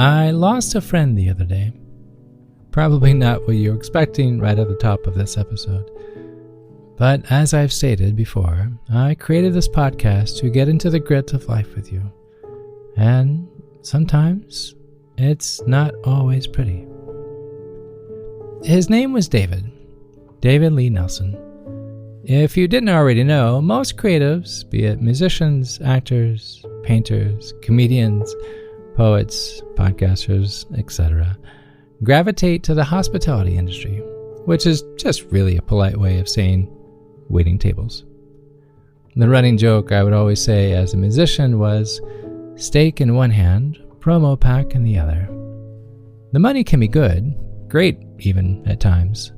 I lost a friend the other day. Probably not what you're expecting right at the top of this episode. But as I've stated before, I created this podcast to get into the grit of life with you. And sometimes it's not always pretty. His name was David Lee Nelson. If you didn't already know, most creatives, be it musicians, actors, painters, comedians, poets, podcasters, etc., gravitate to the hospitality industry, which is just really a polite way of saying waiting tables. The running joke I would always say as a musician was steak in one hand, promo pack in the other. The money can be good, great even at times,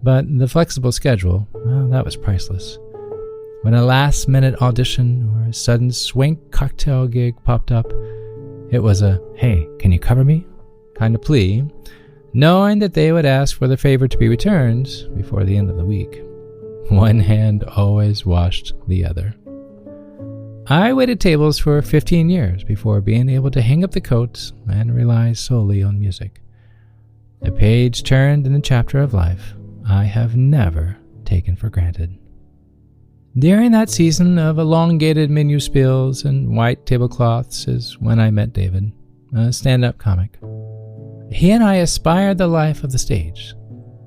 but the flexible schedule, well, that was priceless. When a last-minute audition or a sudden swank cocktail gig popped up, it was a, "Hey, can you cover me?" kind of plea, knowing that they would ask for the favor to be returned before the end of the week. One hand always washed the other. I waited tables for 15 years before being able to hang up the coat and rely solely on music. A page turned in the chapter of life I have never taken for granted. During that season of elongated menu spills and white tablecloths is when I met David, a stand-up comic. He and I aspired the life of the stage,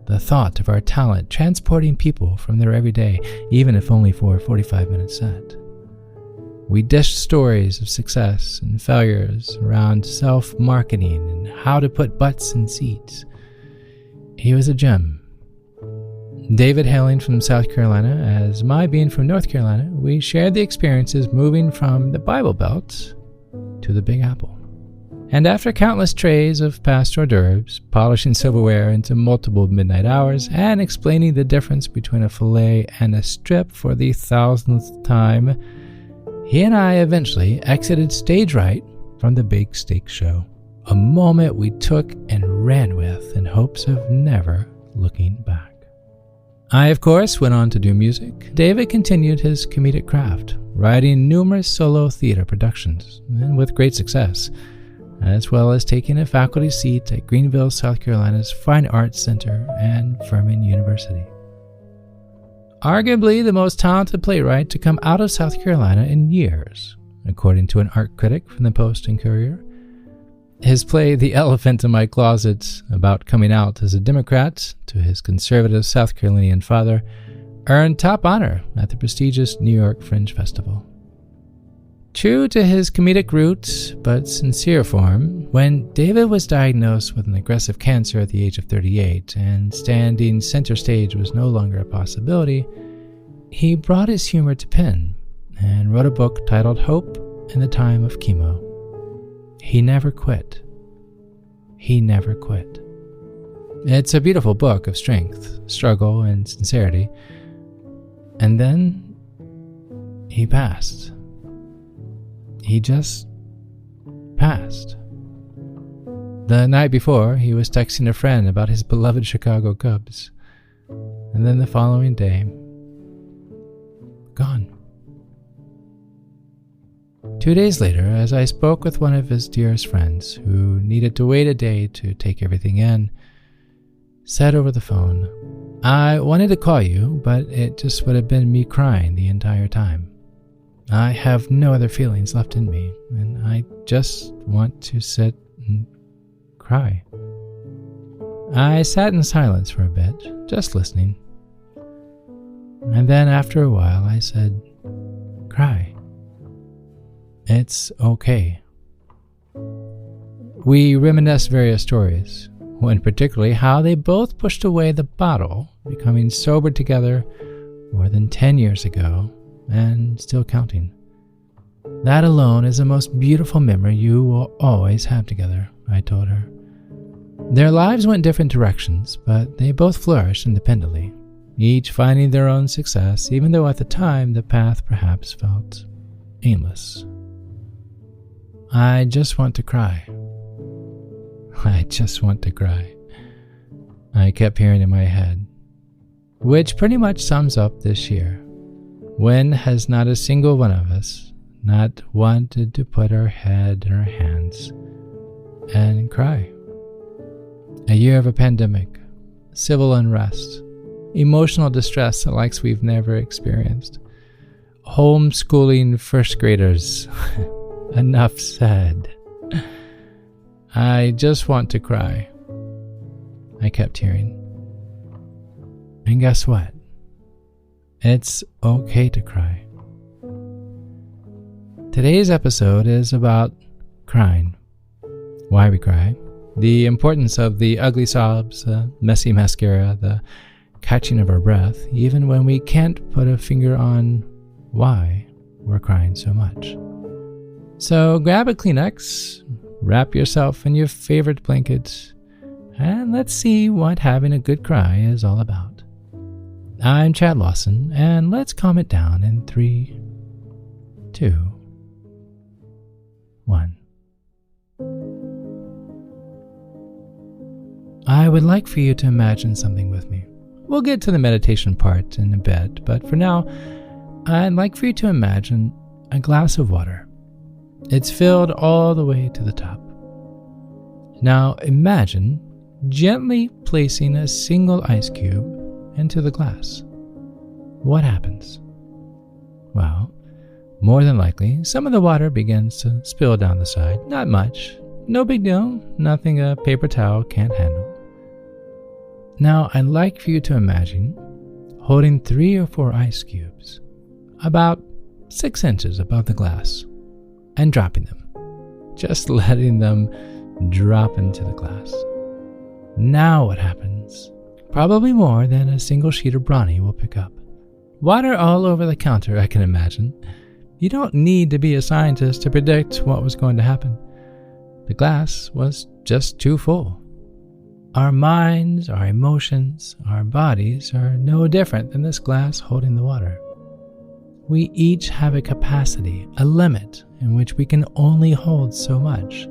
the thought of our talent transporting people from their everyday, even if only for a 45-minute set. We dished stories of success and failures around self-marketing and how to put butts in seats. He was a gem. David hailing from South Carolina, as my being from North Carolina, we shared the experiences moving from the Bible Belt to the Big Apple. And after countless trays of past hors d'oeuvres, polishing silverware into multiple midnight hours, and explaining the difference between a fillet and a strip for the 1,000th time, he and I eventually exited stage right from the big steak show, a moment we took and ran with in hopes of never looking back. I, of course, went on to do music. David continued his comedic craft, writing numerous solo theater productions, and with great success, as well as taking a faculty seat at Greenville, South Carolina's Fine Arts Center and Furman University. Arguably the most talented playwright to come out of South Carolina in years, according to an art critic from the Post and Courier. His play The Elephant in My Closet, about coming out as a Democrat to his conservative South Carolinian father, earned top honor at the prestigious New York Fringe Festival. True to his comedic roots, but sincere form, when David was diagnosed with an aggressive cancer at the age of 38 and standing center stage was no longer a possibility, he brought his humor to pen and wrote a book titled Hope in the Time of Chemo. He never quit. He never quit. It's a beautiful book of strength, struggle, and sincerity. And then he passed. He just passed. The night before, he was texting a friend about his beloved Chicago Cubs. And then the following day, gone. 2 days later, as I spoke with one of his dearest friends who needed to wait a day to take everything in, said over the phone, "I wanted to call you, but it just would have been me crying the entire time. I have no other feelings left in me, and I just want to sit and cry." I sat in silence for a bit, just listening. And then after a while I said, "Cry. It's okay." We reminisced various stories, one particularly how they both pushed away the bottle, becoming sober together more than 10 years ago, and still counting. "That alone is the most beautiful memory you will always have together," I told her. Their lives went different directions, but they both flourished independently, each finding their own success, even though at the time the path perhaps felt aimless. I just want to cry. I just want to cry. I kept hearing in my head, which pretty much sums up this year. When has not a single one of us not wanted to put our head in our hands and cry. A year of a pandemic, civil unrest, emotional distress the likes we've never experienced, homeschooling first graders. Enough said. I just want to cry, I kept hearing. And guess what? It's okay to cry. Today's episode is about crying, why we cry, the importance of the ugly sobs, the messy mascara, the catching of our breath, even when we can't put a finger on why we're crying so much. So grab a Kleenex, wrap yourself in your favorite blanket, and let's see what having a good cry is all about. I'm Chad Lawson, and let's calm it down in 3, 2, 1. I would like for you to imagine something with me. We'll get to the meditation part in a bit, but for now, I'd like for you to imagine a glass of water. It's filled all the way to the top. Now imagine gently placing a single ice cube into the glass. What happens? Well, more than likely, some of the water begins to spill down the side. Not much. No big deal. Nothing a paper towel can't handle. Now, I'd like for you to imagine holding 3 or 4 ice cubes, about 6 inches above the glass, and dropping them. Just letting them drop into the glass. Now what happens? Probably more than a single sheet of brawny will pick up. Water all over the counter, I can imagine. You don't need to be a scientist to predict what was going to happen. The glass was just too full. Our minds, our emotions, our bodies are no different than this glass holding the water. We each have a capacity, a limit, in which we can only hold so much.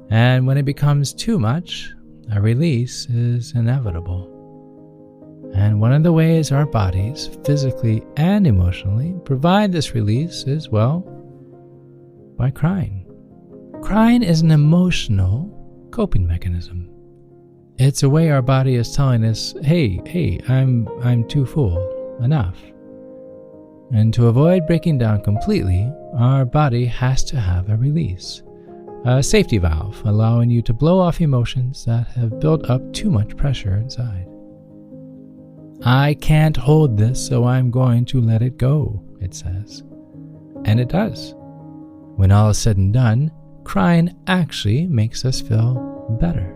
And when it becomes too much, a release is inevitable. And one of the ways our bodies, physically and emotionally, provide this release is, well, by crying. Crying is an emotional coping mechanism. It's a way our body is telling us, hey, I'm too full, enough. And to avoid breaking down completely, our body has to have a release. A safety valve allowing you to blow off emotions that have built up too much pressure inside. I can't hold this, so I'm going to let it go, it says. And it does. When all is said and done, crying actually makes us feel better.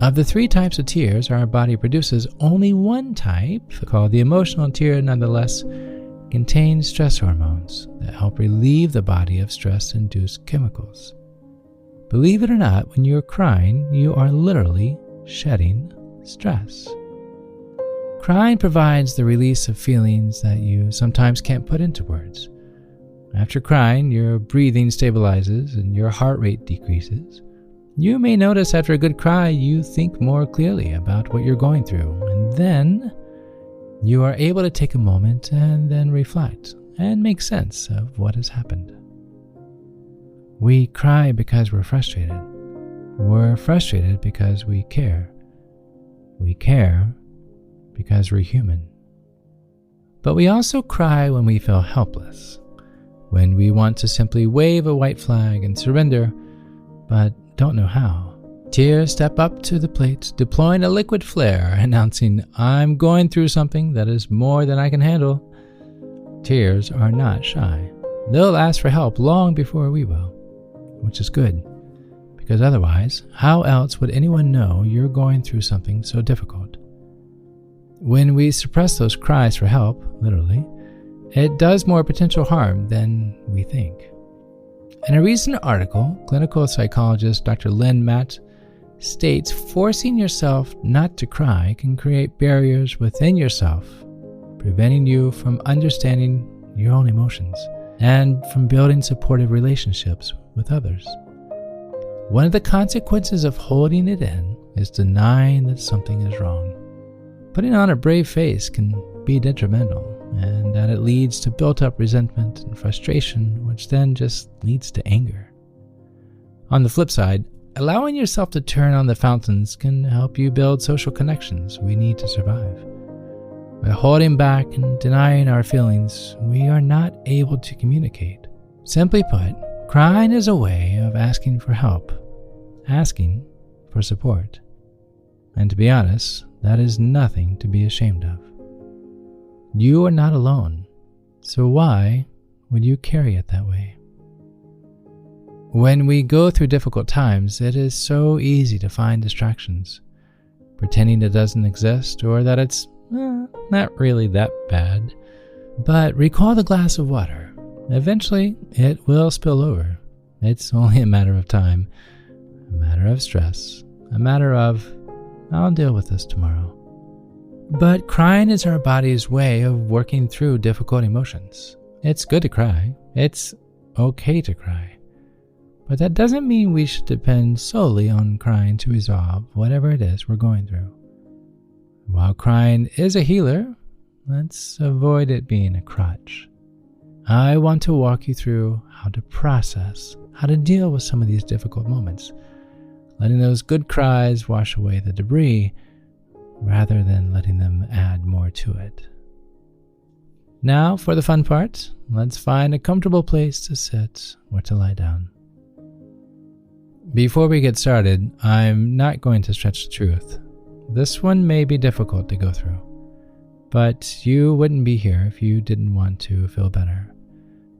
Of the 3 types of tears our body produces, only one type, called the emotional tear, nonetheless, contains stress hormones that help relieve the body of stress-induced chemicals. Believe it or not, when you're crying, you are literally shedding stress. Crying provides the release of feelings that you sometimes can't put into words. After crying, your breathing stabilizes and your heart rate decreases. You may notice after a good cry, you think more clearly about what you're going through, and then you are able to take a moment and then reflect and make sense of what has happened. We cry because we're frustrated. We're frustrated because we care. We care because we're human. But we also cry when we feel helpless, when we want to simply wave a white flag and surrender, but don't know how. Tears step up to the plate, deploying a liquid flare, announcing, I'm going through something that is more than I can handle. Tears are not shy. They'll ask for help long before we will, which is good, because otherwise, how else would anyone know you're going through something so difficult? When we suppress those cries for help, literally, it does more potential harm than we think. In a recent article, clinical psychologist Dr. Lynn Matt states forcing yourself not to cry can create barriers within yourself, preventing you from understanding your own emotions and from building supportive relationships with others. One of the consequences of holding it in is denying that something is wrong. Putting on a brave face can be detrimental, and that it leads to built-up resentment and frustration, which then just leads to anger. On the flip side, allowing yourself to turn on the fountains can help you build social connections we need to survive. By holding back and denying our feelings, we are not able to communicate. Simply put, crying is a way of asking for help, asking for support. And to be honest, that is nothing to be ashamed of. You are not alone, so why would you carry it that way? When we go through difficult times, it is so easy to find distractions, pretending it doesn't exist or that it's not really that bad. But recall the glass of water. Eventually, it will spill over. It's only a matter of time, a matter of stress, a matter of, I'll deal with this tomorrow. But crying is our body's way of working through difficult emotions. It's good to cry. It's okay to cry. But that doesn't mean we should depend solely on crying to resolve whatever it is we're going through. While crying is a healer, let's avoid it being a crutch. I want to walk you through how to process, how to deal with some of these difficult moments, letting those good cries wash away the debris rather than letting them add more to it. Now, for the fun part, let's find a comfortable place to sit or to lie down. Before we get started, I'm not going to stretch the truth. This one may be difficult to go through, but you wouldn't be here if you didn't want to feel better.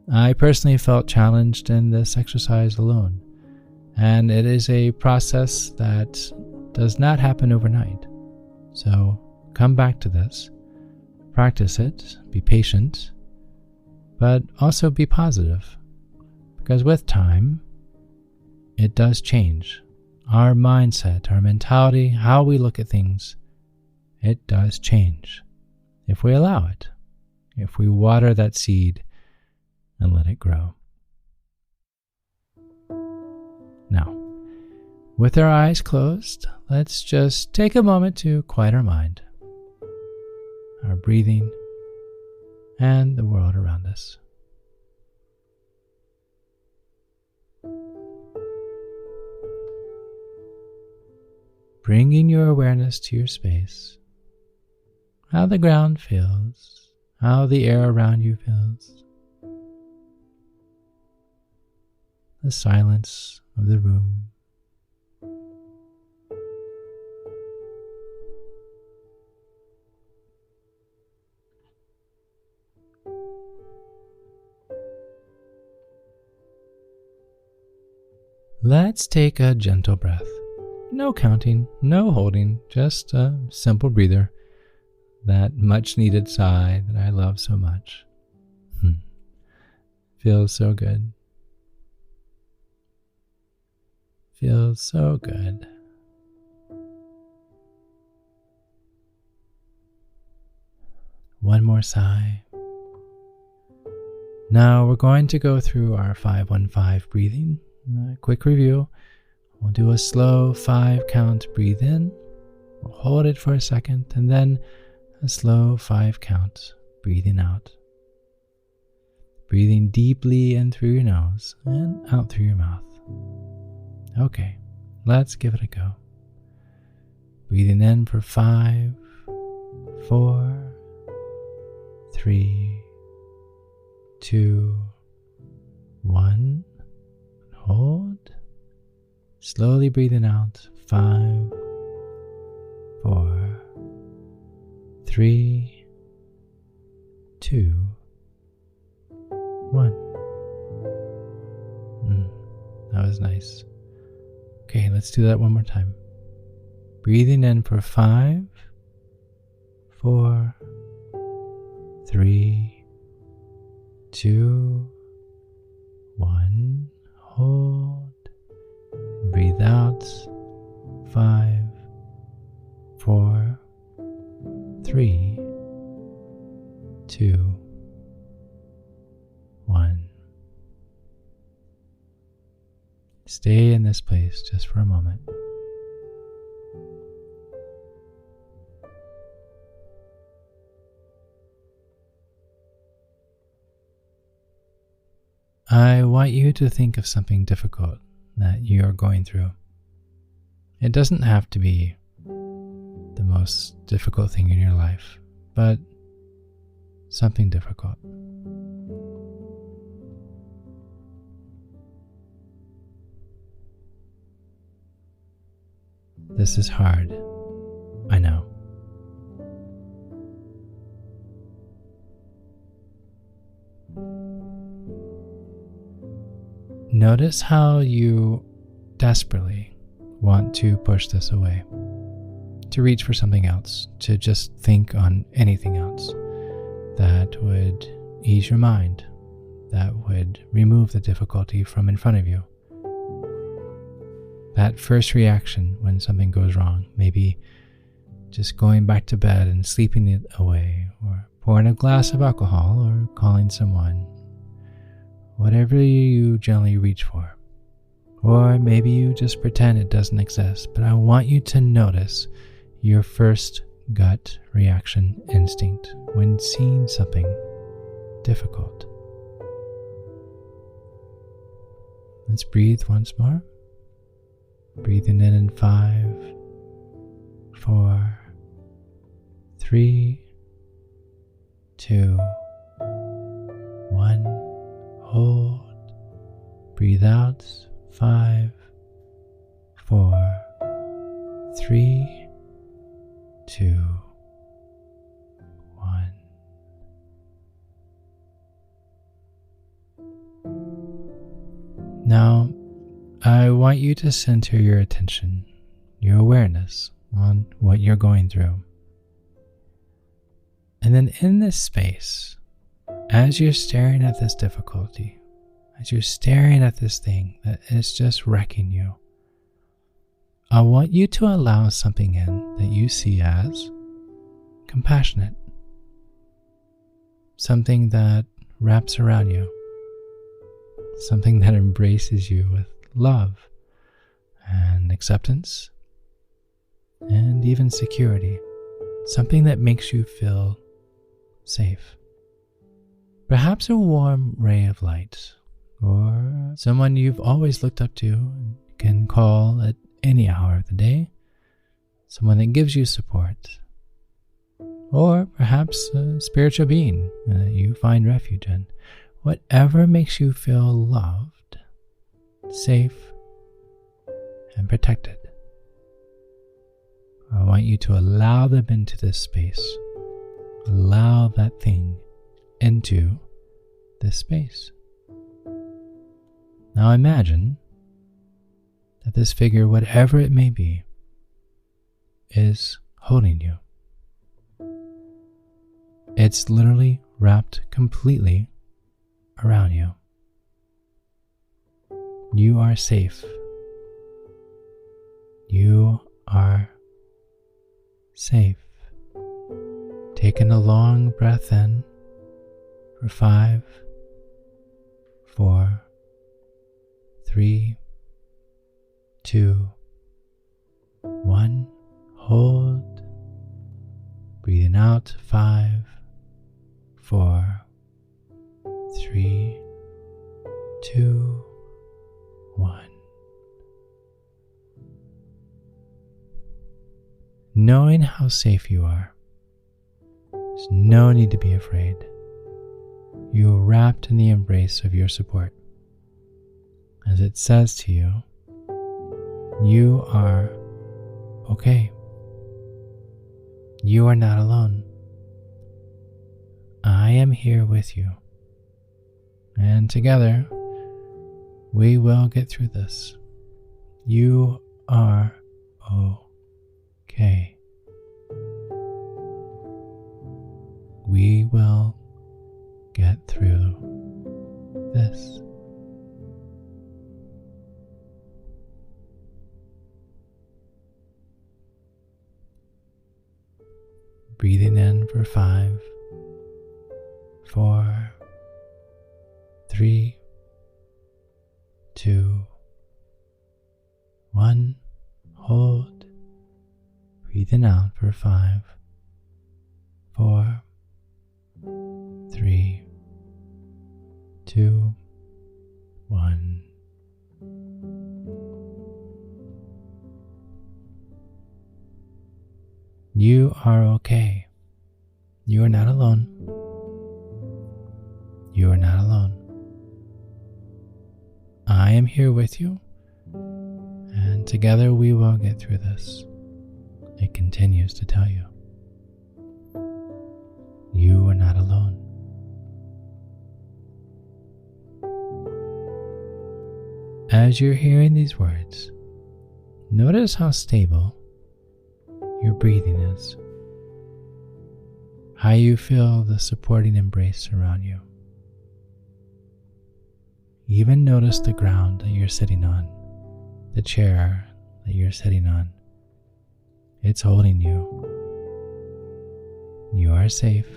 I personally felt challenged in this exercise alone, and it is a process that does not happen overnight. So come back to this, practice it, be patient, but also be positive, because with time, it does change. Our mindset, our mentality, how we look at things, it does change if we allow it, if we water that seed and let it grow. Now, with our eyes closed, let's just take a moment to quiet our mind, our breathing, and the world around us. Bringing your awareness to your space, how the ground feels, how the air around you feels, the silence of the room. Let's take a gentle breath. No counting, no holding, just a simple breather. That much needed sigh that I love so much. Feels so good. Feels so good. One more sigh. Now we're going to go through our 5-1-5 breathing. Quick review. We'll do a slow 5-count breathe in. We'll hold it for a second, and then a slow 5-count breathing out. Breathing deeply in through your nose and out through your mouth. Okay, let's give it a go. Breathing in for 5, 4, 3, 2, 1. Hold. Slowly breathing out. 5, 4, 3, 2, 1. That was nice. Okay, let's do that one more time. Breathing in for 5, 4, 3, 2, 1. Hold. Breathe out. 5, 4, 3, 2, 1. Stay in this place just for a moment. I want you to think of something difficult that you are going through. It doesn't have to be the most difficult thing in your life, but something difficult. This is hard, I know. Notice how you desperately want to push this away, to reach for something else, to just think on anything else that would ease your mind, that would remove the difficulty from in front of you. That first reaction when something goes wrong, maybe just going back to bed and sleeping it away, or pouring a glass of alcohol, or calling someone, whatever you generally reach for. Or maybe you just pretend it doesn't exist, but I want you to notice your first gut reaction instinct when seeing something difficult. Let's breathe once more. Breathing in 5, 4, 3, 2, 1. Hold. Breathe out. 5, 4, 3, 2, 1. Now, I want you to center your attention, your awareness on what you're going through. And then in this space, as you're staring at this difficulty, as you're staring at this thing that is just wrecking you, I want you to allow something in that you see as compassionate. Something that wraps around you. Something that embraces you with love and acceptance and even security. Something that makes you feel safe. Perhaps a warm ray of light, or someone you've always looked up to and can call at any hour of the day, someone that gives you support, or perhaps a spiritual being that you find refuge in. Whatever makes you feel loved, safe, and protected. I want you to allow them into this space. Allow that thing into this space. Now imagine that this figure, whatever it may be, is holding you. It's literally wrapped completely around you. You are safe. You are safe. Taking a long breath in for 5, 4, 3, 2, 1. Hold. Breathing out. 5, 4, 3, 2, 1. Knowing how safe you are, there's no need to be afraid. You are wrapped in the embrace of your support. As it says to you, you are okay. You are not alone. I am here with you. And together, we will get through this. You are okay. We will get through this. Breathing in for 5, 4, 3, 2, 1. Hold. Breathing out for 5, 4, 3, 2, 1. are okay. You are not alone. You are not alone. I am here with you, and together we will get through this. It continues to tell you. You are not alone. As you're hearing these words, notice how stable your breathing is, how you feel the supporting embrace around you. Even notice the ground that you're sitting on, the chair that you're sitting on. It's holding you. You are safe.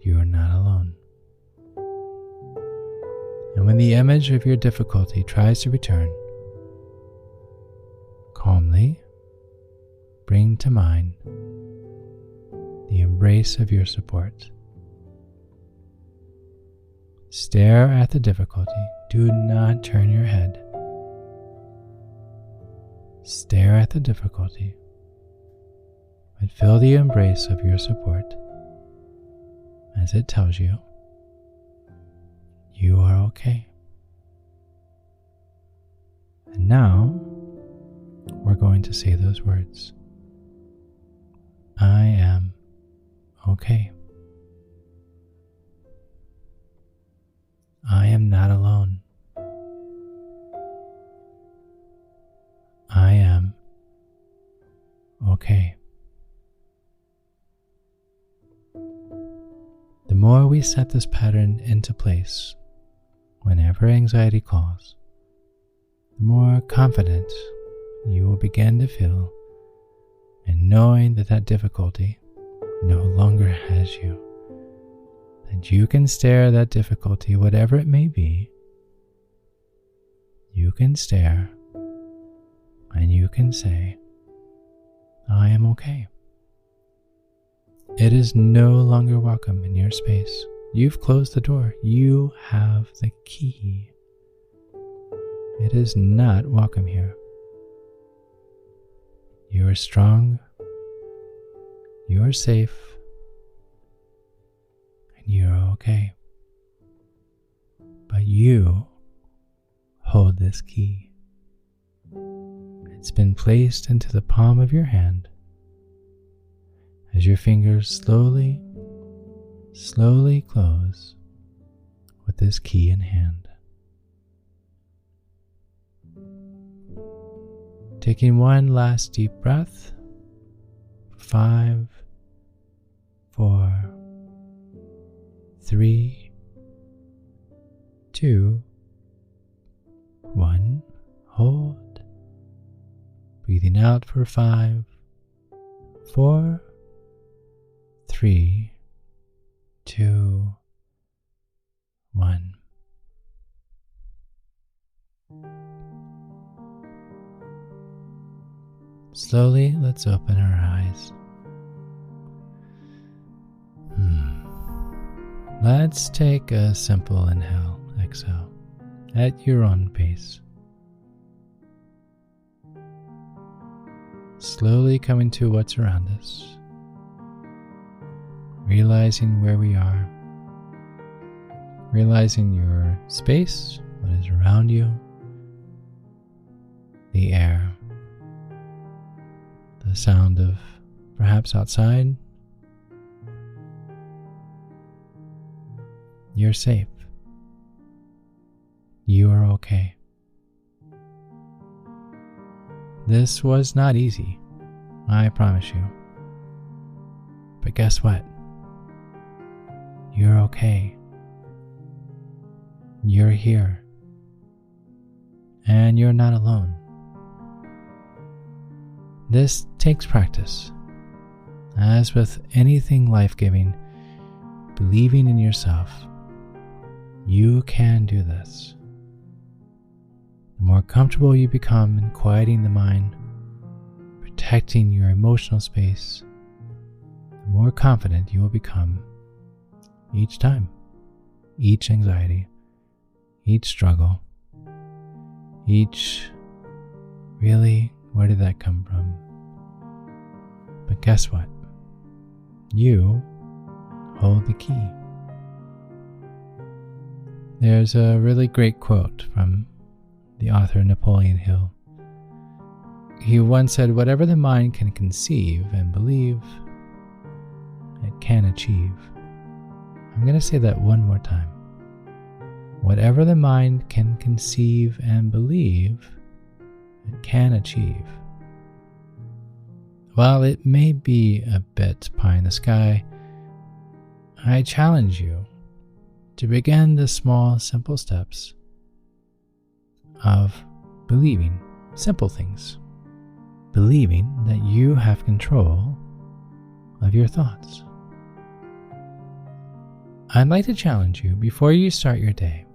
You are not alone. And when the image of your difficulty tries to return, calmly bring to mind the embrace of your support. Stare at the difficulty. Do not turn your head. Stare at the difficulty, but feel the embrace of your support as it tells you, you are okay. And now, we're going to say those words. I am okay. I am not alone. I am okay. The more we set this pattern into place, whenever anxiety calls, the more confident you will begin to feel in knowing that that difficulty no longer has you. That you can stare at that difficulty, whatever it may be. You can stare and you can say, I am okay. It is no longer welcome in your space. You've closed the door. You have the key. It is not welcome here. You are strong. You are safe. And you are okay. But you hold this key. It's been placed into the palm of your hand as your fingers slowly close with this key in hand. Taking one last deep breath. 5, 4, 3, 2, 1. Hold. Breathing out for 5, 4, 3, 2, 1. Slowly, let's open our eyes. Let's take a simple inhale, exhale, at your own pace. Slowly coming to what's around us, realizing where we are, realizing your space, what is around you, the air, the sound of perhaps outside. You're safe. You are okay. This was not easy, I promise you. But guess what? You're okay. You're here. And you're not alone. This takes practice. As with anything life-giving, believing in yourself, you can do this. The more comfortable you become in quieting the mind, protecting your emotional space, the more confident you will become each time, each anxiety, each struggle, each really, where did that come from? But guess what? You hold the key. There's a really great quote from the author Napoleon Hill. He once said, "Whatever the mind can conceive and believe, it can achieve." I'm going to say that one more time. Whatever the mind can conceive and believe, it can achieve. While it may be a bit pie in the sky, I challenge you to begin the small, simple steps of believing simple things. Believing that you have control of your thoughts. I'd like to challenge you, before you start your day,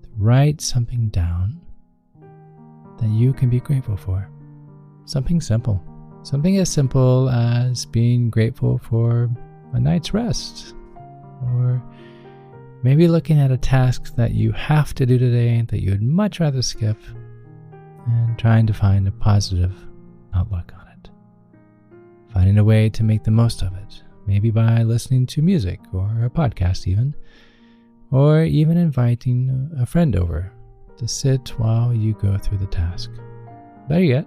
to write something down that you can be grateful for. Something simple. Something as simple as being grateful for a night's rest, or maybe looking at a task that you have to do today that you would much rather skip, and trying to find a positive outlook on it. Finding a way to make the most of it, maybe by listening to music or a podcast even, or even inviting a friend over to sit while you go through the task. Better yet,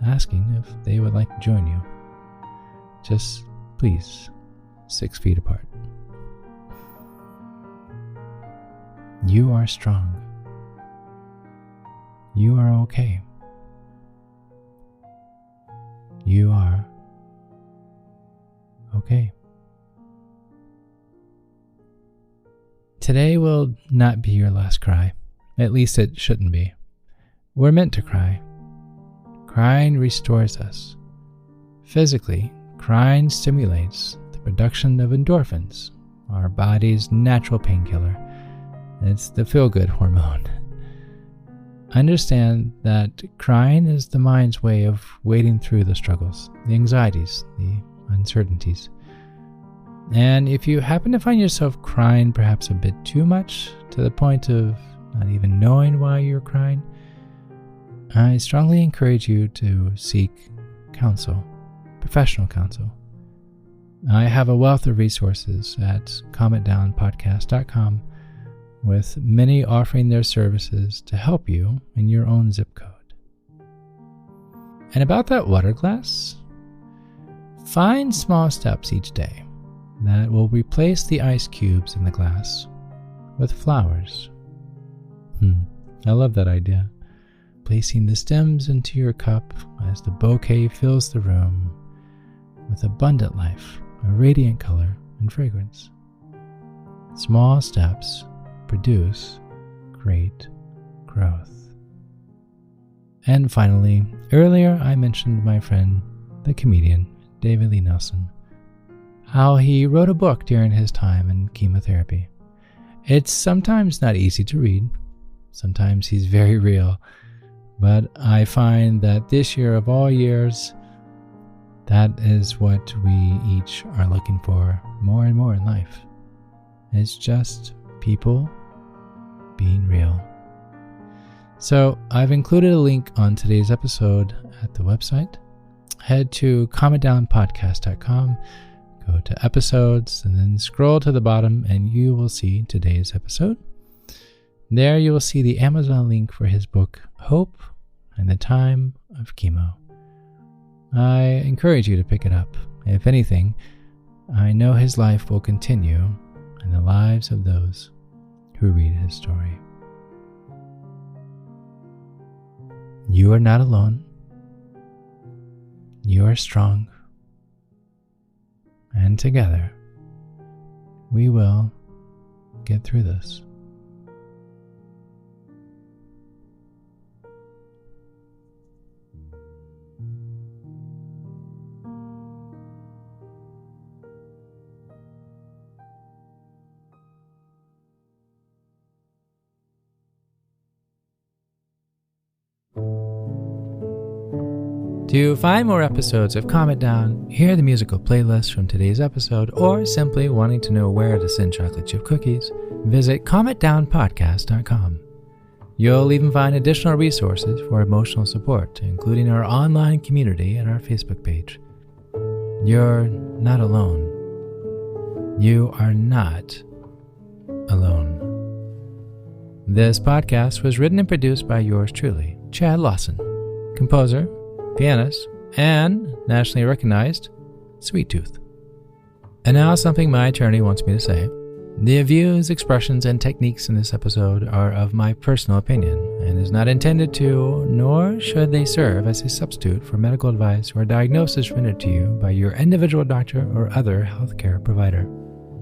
asking if they would like to join you. Just please, 6 feet apart. You are strong. You are okay. You are okay. Today will not be your last cry. At least it shouldn't be. We're meant to cry. Crying restores us. Physically, crying stimulates the production of endorphins, our body's natural painkiller. It's the feel-good hormone. Understand that crying is the mind's way of wading through the struggles, the anxieties, the uncertainties. And if you happen to find yourself crying perhaps a bit too much, to the point of not even knowing why you're crying, I strongly encourage you to seek counsel, professional counsel. I have a wealth of resources at calmitdownpodcast.com, with many offering their services to help you in your own zip code. And about that water glass, find small steps each day that will replace the ice cubes in the glass with flowers. I love that idea. Placing the stems into your cup as the bouquet fills the room with abundant life, a radiant color and fragrance. Small steps produce great growth. And finally, earlier I mentioned my friend, the comedian David Lee Nelson, how he wrote a book during his time in chemotherapy. It's sometimes not easy to read, sometimes he's very real, but I find that this year of all years, that is what we each are looking for more and more in life. It's just people being real. So I've included a link on today's episode at the website. Head to calmitdownpodcast.com, go to episodes, and then scroll to the bottom and you will see today's episode. There you will see the Amazon link for his book, Hope in the Time of Chemo. I encourage you to pick it up. If anything, I know his life will continue in the lives of those who read his story. You are not alone. You are strong. And together, we will get through this. To find more episodes of Calm It Down, hear the musical playlist from today's episode, or simply wanting to know where to send chocolate chip cookies, visit calmitdownpodcast.com. You'll even find additional resources for emotional support, including our online community and our Facebook page. You're not alone. You are not alone. This podcast was written and produced by yours truly, Chad Lawson, composer, pianist, and nationally recognized Sweet Tooth. And now something my attorney wants me to say. The views, expressions, and techniques in this episode are of my personal opinion and is not intended to, nor should they serve as a substitute for medical advice or diagnosis rendered to you by your individual doctor or other healthcare provider.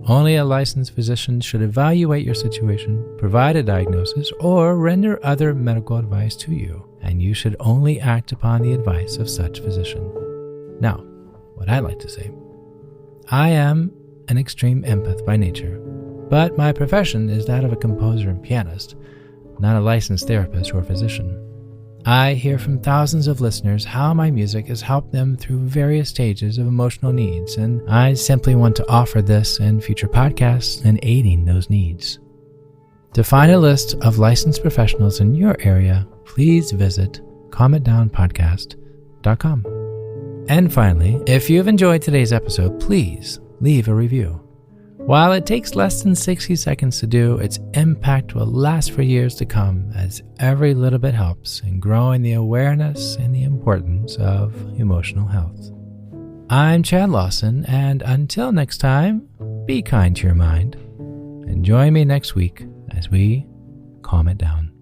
Only a licensed physician should evaluate your situation, provide a diagnosis, or render other medical advice to you, and you should only act upon the advice of such physician. Now, what I like to say. I am an extreme empath by nature, but my profession is that of a composer and pianist, not a licensed therapist or physician. I hear from thousands of listeners how my music has helped them through various stages of emotional needs, and I simply want to offer this and future podcasts in aiding those needs. To find a list of licensed professionals in your area, please visit calmitdownpodcast.com. And finally, if you've enjoyed today's episode, please leave a review. While it takes less than 60 seconds to do, its impact will last for years to come, as every little bit helps in growing the awareness and the importance of emotional health. I'm Chad Lawson, and until next time, be kind to your mind, and join me next week as we calm it down.